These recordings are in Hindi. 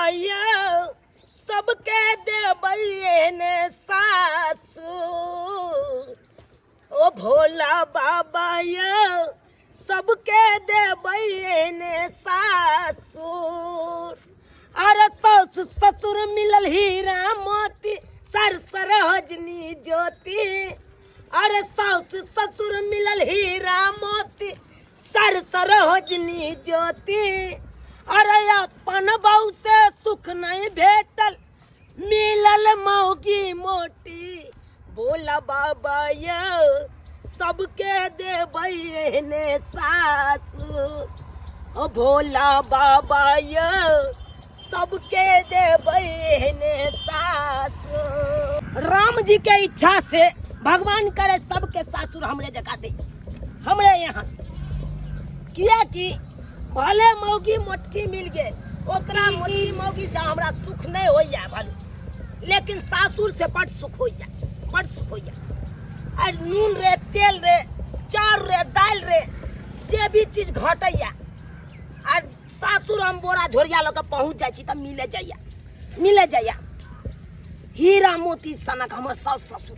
यो सबके देबैये ने सासू ओ भोला बाबा यो सबके देबैये ने सासू अरे सास ससुर मिलल हीरा मोती सर सरहजनी ज्योति अरे सास ससुर मिलल हीरा मोती सर सरहजनी ज्योति अरे अपन बहू से सुख नहीं भेटल मिलल मौगी मोटी बोला बाबा यो सबके देबैये ने सासू ओ भोला बाबा यो सबके देबैये ने सासू। राम जी के इच्छा से भगवान करे सबके सासुर हमरे जगह दे हमरे यहाँ किया कि भले मौगी मोटकी मिल गए ओकरा मोटकी मौगी से हमरा सुख नहीं हो जाए भले लेकिन सासुर से बड़ सुख हो जाए बड़ सुख हो जाए और नून रे तेल रे चाउर रे दाल रे जे भी चीज घटैया और सासुर हम बोरा झोरिया लोग पहुँच जाए तब मिले जाइया हीरा मोती सनक हमर सास ससुर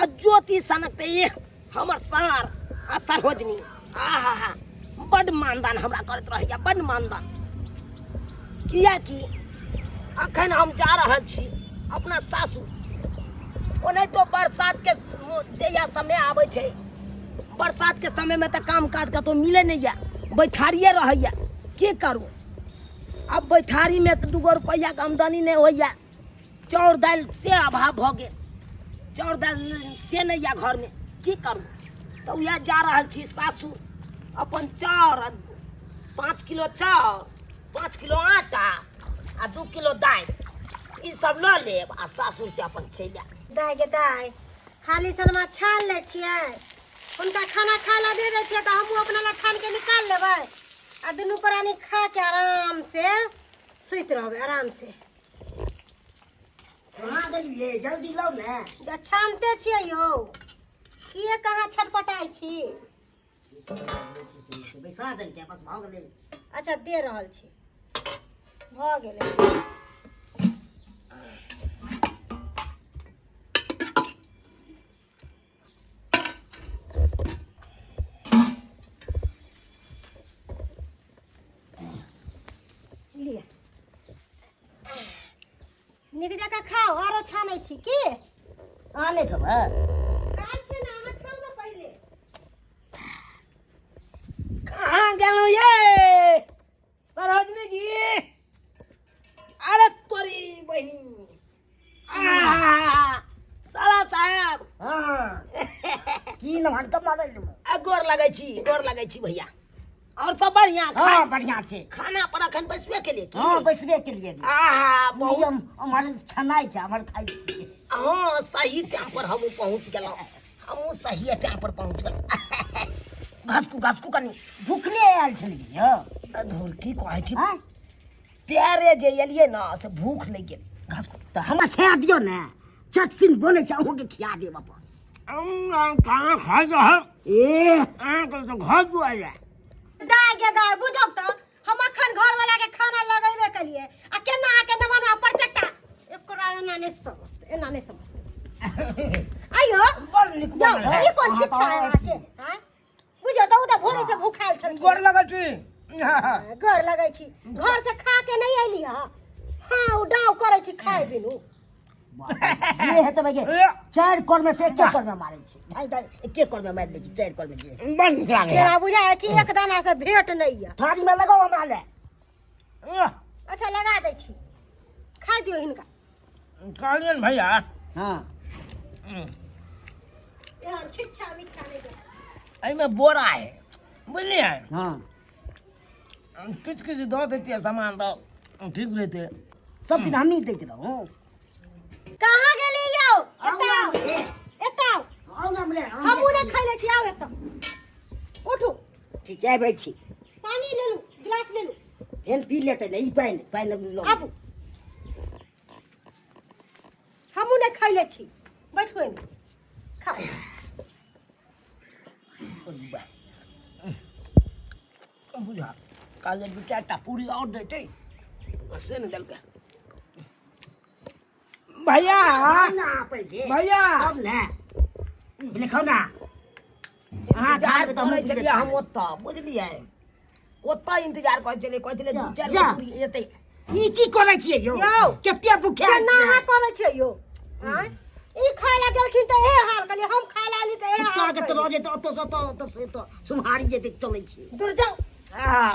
और ज्योति सनक ते हमर सार आ सरहोजनी आहा बड़ मानदान हमरा करत रहैया बड़ मानदान किया कि अखन हम जा रहल छी अपना सासुर ओने तो बरसात के जहिया समय आबै छै बरसात के समय में तो काम काज का तो मिले नहीं या बैठारिए रहैया की करू अब बैठारी में तो 2 रुपया के आमदनी नहीं होइया चाउर दाल से अभाव भ गेल चाउर दाल से नहीं या घर में की करू तो वह जा रहल छी सासू अपन चाउर 5 किलो चाउर 5 किलो आटा आ 2 किलो दाल ई सब ल लेब आ सासुर से अपन चलि आएब दाय गे दाय हाली सनमा छान ले छियै उनका खाना खाला दे दे छियै तो हमहू अपना ला छान के निकाल लेबै आ दुनू प्राणी खा के आराम से सुत रहबै आराम से। कहाँ गेलिए जल्दी लो ने जा छानते छियै यो किए कहाँ छटपटाई छी बैसा देल के बस भ गेलै अच्छा दे रहल छी भ गेलै निक जका खाओ आरो छानै छी की आने के बा काल छै ना अहाँ खाओ ना पहिले कहाँ गेलो ये सरोजनी जी अरे तोरी बहिनी साला साहब की नमन कब मारे गोर लगै छी भैया और सब बढ़िया हाँ बढ़िया छे खाना पर अखन बैसबे के लिए हाँ बैसबे के लिए आहा बहुत हमारे छनाई छे हमर खाई छी हाँ सही टाइम पर हम पहुंच गेलौ हम सही टाइम पर पहुंच गेलौ घसकू कनी भूखले आयल छलिए यो धूल की कहै छी हां प्यारे जे एलिए ना से भूख नहीं गेल घसकू तो हमरा खिया दियो ने चटसिन बोले छ अहू के खिया देब अपन कहाँ खा जा ए तो घर दुआरे दाय गे दाय बुझब त हम अखन घर वाला के खाना लगैबे करिए आ केना आके नमन में परचट्टा एकरा एना ने समझ आयो बड़ निक बनल है ये कौन छी खाया के हां बुझो त उदा भोरे से भूखाइल छल गोर लगै छी घर लगै छी घर से खा के नहीं आइली हां उ डाव करै छी खाए बिनु जे है त भाई 4 कोर में से 1 कोर में मारे छी भाई दाई 1 कोर में मार ले छी 4 कोर में जे बड़ निक लागे तेरा बुझा है कि एक दाना से भेट नहीं है थारी में लगाओ हमरा ले अच्छा लगा दै छी खा दियो हिनका कालियन भैया हां यहाँ छिच्छा मिच्छा नहीं दे आई में बोरा है बुझलिए हां कुछ दो देती सामान दो ठीक रहते सब दिन हम ही देते रहो कहाँ गेली यौ एताओ आओ ना हमले हमू ने खाइले छी आउ एतौ उठू ठीक है भाई छी पानी ले लू गिलास ले लू एन पी लेते नहीं पानी लो आबू हमू ने खाइले छी बैठू एमे खा बुझा काले 2-4टा पूरी और देते से न दल के भैया ना पहिले भैया अब ना लिखो ना हां इंतजार तो करे चलिए हम ओत्ता बुझलिए ओत्ता इंतजार करे चले दू चार जा। पूरी एते ई की करे छियै यौ यौ। केते भूखे ना करे छै यो हां ई खाय ला गेलखिन त एहे हाल कहली हम खाय ला आली त एहे कुत्ता हाल के तो रोजे तो से तो सुम्हारी जे देख चलै छी दूर जाओ हां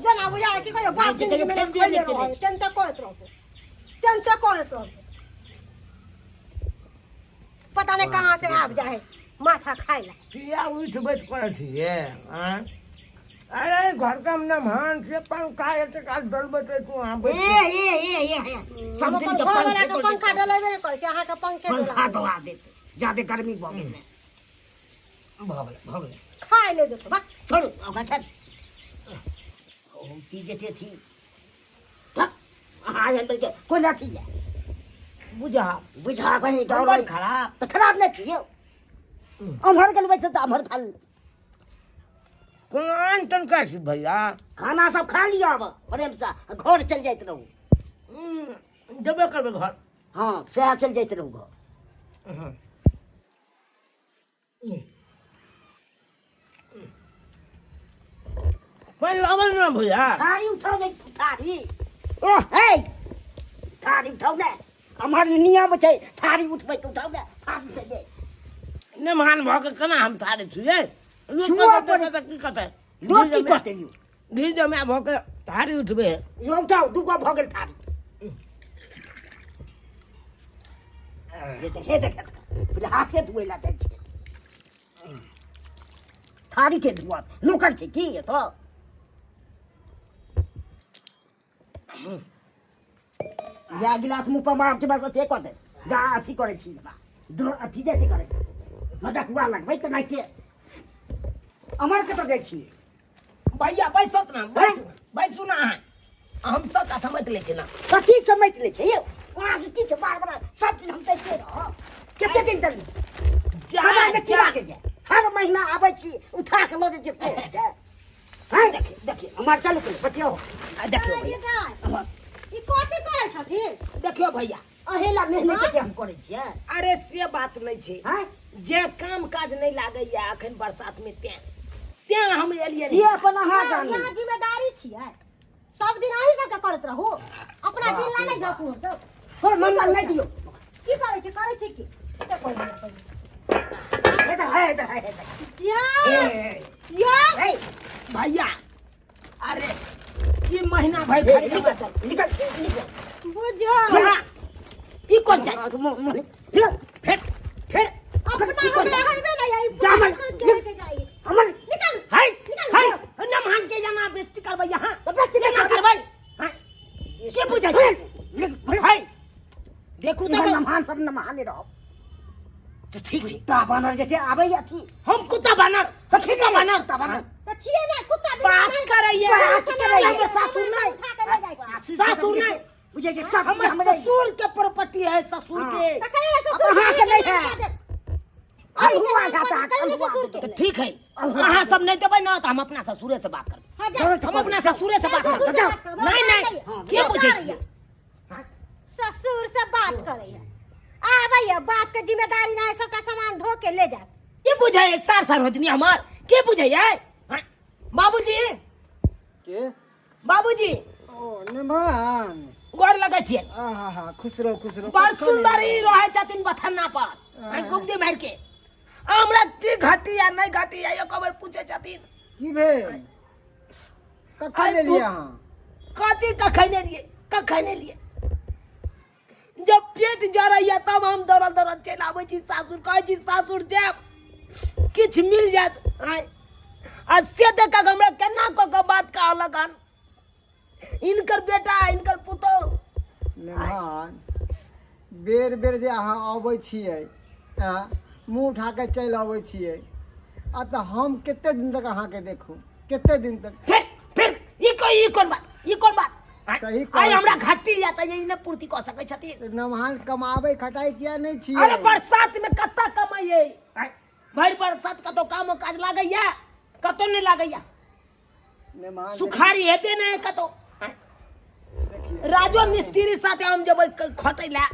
जना बुझा की कहियो बाप नहीं, जिंदगी में तो खोले लेते रहो नहीं। चिंता करत रहो चिंता करत रहो पता नहीं कहां से आब जाए माथा खाय ला किया उठ बैठ करे छिए हां अरे घर का मेहमान से पंखा एते काल दल बैठे तू हां ए सब दिन तो के पंखा डलेबे नहीं करे छै अहाँ के पंखे पंखा दवा देते ज्यादा गर्मी भ गेल भगले खाय ले दे बा छोड़ ओका छत ओ की जेते थी हां अंदर के कोई ना थी बुझा बुझा कहीं दौड़ दौड़ खराब तो खराब नहीं थी अमहर गल बैठ तो अमहर खा कौन तन का छी भैया खाना सब खा लिया अब प्रेम से घर चल जाइत रहू जबे करबे घर हाँ से चल जाइत रहू घर पानी लावल ना भैया थारी उठाओ नहीं थारी ओह हे थारी उठाओ ना हमार नियम छै थारी उठबै के उठाओ ना थारी से दे ने मान भ के केना हम थारे छुए छुआ पड़े। की कहते लोग की कहते यू धी जमे भ के थारी उठबे यो उठाओ दुगो भ गेल थारी हे देख पहले हाथे धुए ला जाइ छै थारी के धुआ नौकर छै की ये तो या गिलास मुंह पर मार के बस अथी कर दे जा अथी करे छी दो अथी जैसे करे मजाक हुआ लगबै त नहीं के अमर के तो गई छी भैया बैसत ना बैसू ना है हम सब का समझ ले छी ना कथी समझ ले छै यौ वहां के की छै बार बार सब दिन हम देखते रहो कते दिन तक कमाई में चिरा के जाए हर महीना आबै छी उठा के लो जे से जाए हां देखिए देखिए हमार चालू कर बतियो देखियो भैया ई कथि करे छथिन देखियो भैया अहेला मेहनत के हम करे छियै अरे से बात नहीं छै हां जे काम काज नहीं लागैया अखन बरसात में त्या हम एलिए से अपन अहाँ जानी यहाँ जिम्मेदारी छियै सब दिन अहीं सबके करत रहू अपना दिन ला नहीं जाकू सब थोड़ा मन नहीं दियो की करे छै की से कोई नहीं इधर है जा ए या ए भैया अरे ये महीना भर निकल बुझो ई कौन चाहिए निकल फिर अपना हमरा हरबे नहीं आई जा मन, के जाइए हमर निकल हाय निकल हाय ना मान के जाना बेइज्जती करबै यहां तो बेइज्जती ना करबै। करबै हां के बुझै छै हाय देखू इधर तो नमान सब नमाने रहो तो ठीक छै ता बानर जते आबै अथी हम कुत्ता बानर तो ठीक है बानर ता बानर तो छिए ना कुत्ता भी बात करैया बात करैया, सासुर नहीं उठा के ले जाइ छै सासुर नहीं बुझे जे सब चीज हमर हमरे ससुर के प्रॉपर्टी है ससुर हाँ। के तो कहिए ससुर अहाँ के नहीं है। अरे हुआ हुआ जाता है, कहिए हुआ ससुर जाता के तो ठीक है अहाँ सब नहीं देबै ना तो हम अपना ससुरे से बात करब हाँ, जा। चलो तो हम अपना ससुरे से बात ससुर करब से बात करब। नहीं नहीं हाँ, के जा बुझै रही छियै है। ससुर से बात करैया आबैया बाप के जिम्मेदारी नहीं सबका सामान ढो के ले जा के बुझै है सार रोजनी हमार के बुझै है हाँ? बाबूजी के बाबूजी ओ नमान गोर लगै छियै आहा खुश रहो बड़ सुंदर ही रहे छथिन बथन्ना पर अरे गुमदी मार के हमरा की घटी या नहीं घटी या एक बार पूछे छथिन की भेल कखन आइ लेलिए तू- अहाँ कथी कखने लिए जब पेट जरैया तब हम दौड़ल दौड़ल चलि आबै छी सासुर कहै छी सासुर जायब किछु मिल जायत आइ आ से देख के हमरा केना कऽ के बात कहलक हन इनकर बेटा इनकर पुतौह नमान बेर बेर जे अहाँ अबै छियै मुँह उठा के चलि अबै छियै आ तऽ हम कते दिन तक अहाँके देखू कते दिन तक फिर ई कोन बात सही आइ कहै हमरा छी। घटी या तऽ यही ने पूर्ति कऽ सकै छथिन नमान कमाबै खटाइ किया नहीं अरे छियै बरसात में कत्ता कमाइए भरि बरसात कतौ काम काज लागैया कतौ नहीं लागैया नमान सुखाड़ी हेबे नहीं कतौ राजो मिस्त्री साथे हम जब खटै ला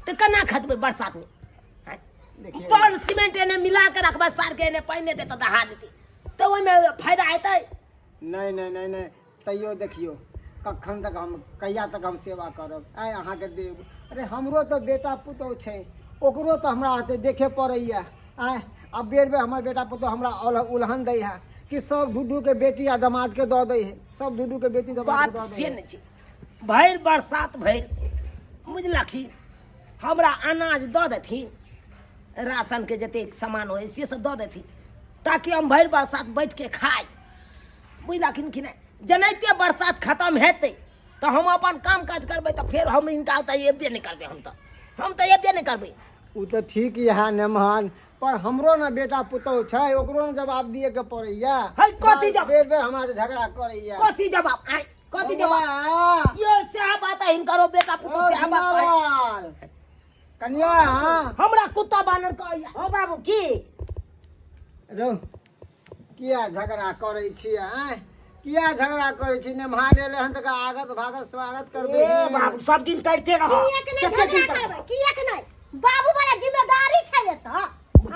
तो केना खटबै बरसात में देखिए बड़ सीमेंट एने मिला के रखबै सार के एने पानी देतै तऽ दहा जेतै तऽ ओहिमे फायदा हेतै नहीं नहीं नहीं नहीं तैयो देखियो कखन तक हम कहिया तक हम सेवा करब आइ अहाँके देब। अरे हमरो तो बेटा पुतौह छै ओकरो तो हमरा हाथे देखे पड़ैया। आइ अब बेर बेर हमर बेटा पुतौह हमरा उल्हन दै है कि सब ढूढू के बेटी आ दामाद के दऽ दै है, सब ढूढू के बेटी दामाद बात के दऽ दै से है। नहि छै भरि बरसात भरि बुझलखिन हमरा अनाज दऽ देथिन राशन के जतेक सामान होइ से सब दऽ देथिन ताकि हम भरि बरसात बैठ के खाइ बुझलखिन कि नहि। जनाइते बरसात खत्म हेतै तऽ हम अपन काम काज करबै तऽ फेर हम हिनका तऽ एबे नहि करबै हम तऽ एबे नहि करबै। उ तो ठीक है नेमान पर हमरो ना बेटा पुतौह छै ओकरो ना जवाब दिए के पड़ैया। है, कथी जवाब? बेर बेर हमरा से झगड़ा करैया। कथी जवाब आइ कथी जवाब बौआ, यो सएह बात है हिनकरो बेटा पुतौह सएह बात है। बिलावल, कनिया हमरा कुत्ता बानर कहैया ओ बाबू की रौ किया झगड़ा करै छियै आँय? किया झगड़ा करै छी नेम्हार एलै हन तक आगत भागत स्वागत करबै। ए बाबू सब दिन करते रहो किएक नहि झगड़ा करबै किएक नहि बाबू वाला जिम्मेदारी छै एतऽ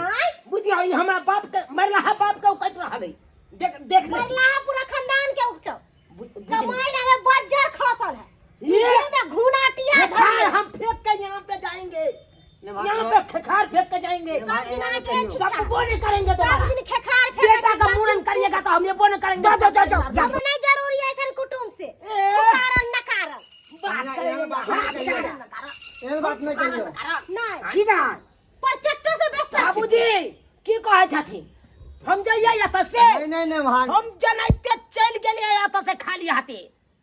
आइ बुझियो ई हमरा बाप के मरलाहा बाप के उकट रहलै देख देख ले मरलाहा पूरा खानदान के उठो बुझियो कमाई में बज्जर खसल है ये ये में घुनाटिया खेखार हम फेंक के यहाँ पे जाएंगे यहाँ पे खेखार फेंक के जाएंगे सब वो नहीं करेंगे सब तुम्हारा दिन खेखार बेटा का मुंडन करिएगा तो हम ये वो नहीं करेंगे जा नहीं जरूरी है ऐसा कुटुंब से कारण नकारन बात करेंगे एहन बात नहीं कहियो। नहीं सीधा पर चट्टो से व्यस्त है बाबूजी की कहै छथिन हम जाइए एतऽ से नहीं नहीं नेम्हार हम जनाइते चल गेलिए एतऽ से खाली हाथे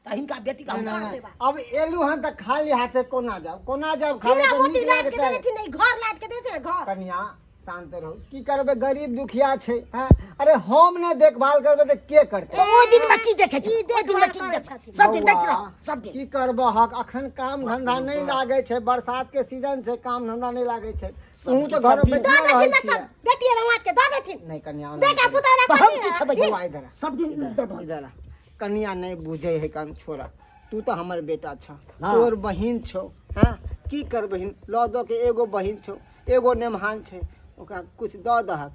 तऽ हिनका बेटी का नहीं, हम नहीं, देबा नहीं। अब एलू हन तक खाली हाथे कोना जाब खाली बिना तो मोती नीक लाद के लागतै। देती नहीं घर लाद के देते घर कनिया शांत रहो की करबे गरीब दुखिया छै हैं? अरे हम ने देखभाल करबे तो के करते। ओ दिन में की देखे छी ई ओ दिन में की देखभाल देखे करै सब दिन बौआ, देखते रहो सब दिन की करबो हक अखन काम धंधा नहीं लागे छै बरसात के सीजन छै काम धंधा नहीं लागे छै तू तो घर में दो बैठल रहै देथिन छियै। सब बेटी रमात के दो देथिन नहीं कन्या बेटा पुतौह तो रखा हम की खबै बौआ इधर आ। सब दिन इधर इधर आ। कन्या नहीं बुझे है काम छोड़ा तू तो हमर बेटा छ हाँ। तोर बहिन छौ हैं की कर बहिन लऽ दो के एगो बहिन छौ एगो नेमहान छै ओकरा कुछ दऽ दहक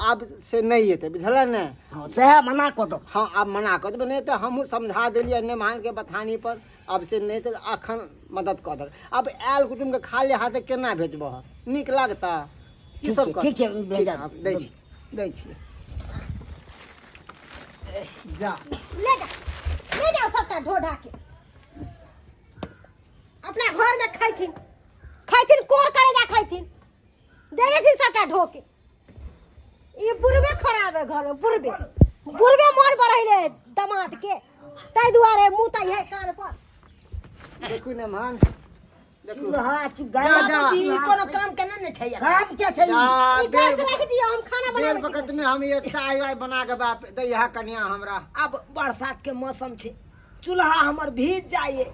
आब से नहीं एतै बुझल ने। सह मना को दो हाँ आब मना कर देबै नहीं तो हमहूँ समझा देलियै नेमान के बथानी पर अब से नहीं तो अखन मदद कऽ दक। अब आयल कुटुम के खाली हाथे केना भेजबह नीक लागता की सब कर ठीक छै भेजा दै छी दै छी जा ले जाओ सबटा ढो ढा के अपना घर में खैथिन खैथिन कोर करे जा खैथिन दे देथिन सबटा ढो के ये बुढ़बे खराब है घर में बुढ़बे मन बढ़ैले दामाद के ताहि दुआरे मुँह तै है कान पर देखू नेमान देखू चूल्हा चुगा जा, जा। बाबूजी कोनो काम केना ने छै यार काम क्या छै जा ई गैस रख दियो हम खाना बेर बनाबै वक्त में हम ये चाय वाय बना के बाप दैहा कन्या हमरा। अब बरसात के मौसम छै चूल्हा हमर भीज जाइए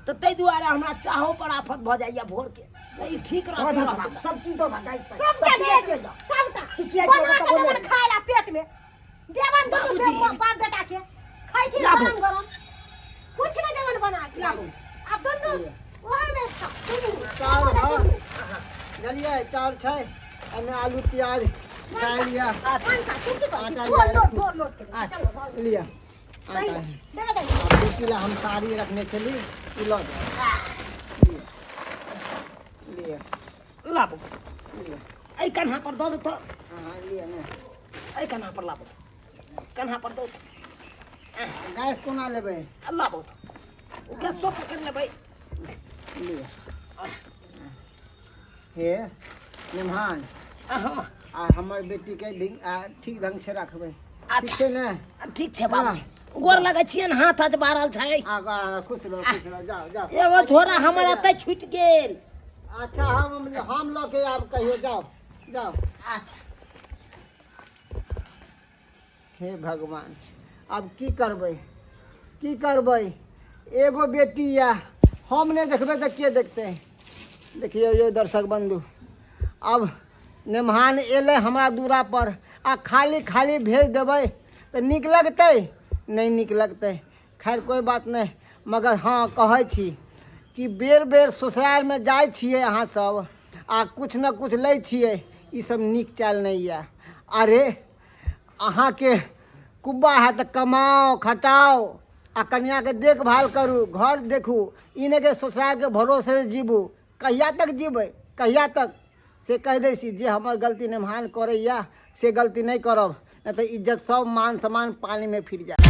तो ताहि दुआरे हमरा चाहो पर आफत भऽ जाइए भोर के ई ठीक रहत सब चीज दो गाइस सबटा दे दो सबटा किया बना जोड़ा के बोले? देवन खाए ला पेट में देवन दो बाबूजी। बाप बेटा के खैथिन लाबू। गरम गरम कुछ नहीं देवन बना के लाबू। आ दुनू ओहे में खा चाउर हाँ जलिए चाउर छै एमे आलू प्याज डाल लिया आटा लोट लिया आटा है देवे दे अब 2 किलो हम साड़ी रखने के लिए ये लो जाओ लिए लाबू लिए ऐ कन्हा पर दऽ दो हाँ लिए ने ऐ कन्हा पर लाबू कन्हा पर दो गैस कोना लेबै लाबू गैसो पकड़ लेबै लिए हे निमहान हाँ आ हमर बेटी के ठीक ढंग से रखबै ठीक अच्छा छै ने ठीक छै बाबूजी गोर लगै छियै ने हाथ आज बारल छै आगा खुश रहो जाओ जाओ एगो झोरा हमर एतै छूटि गेल अच्छा हम लऽ के आब कहियो जाओ जाओ अच्छा हे भगवान अब की करबै एगो बेटी या हम नहीं देखबै तऽ के देखतै। देखियो यो दर्शक बंधु अब नेमहान एलै हमरा दूरा पर आ खाली खाली भेज देबै तऽ नीक लगतै नहीं नीक लगतै। खैर कोई बात नहीं मगर हाँ कहै छी कि बेर बेर ससुराल में जाइ छियै अहाँ सब आ कुछ न कुछ लै छियै, ई सब नीक चाल नहीं है। अरे अहाँ के कुब्बा है तो कमाओ खटाओ आ कन्या के देखभाल करू, घर देखू, इने के ससुराल के भरोसे से जीबू। कहिया तक जीबै, कहिया तक से कह दै छी जे हमर गलती निमान करैया से गलती नहीं करब, नहीं तो इज्जत सब मान सम्मान पानी में फिर जाए।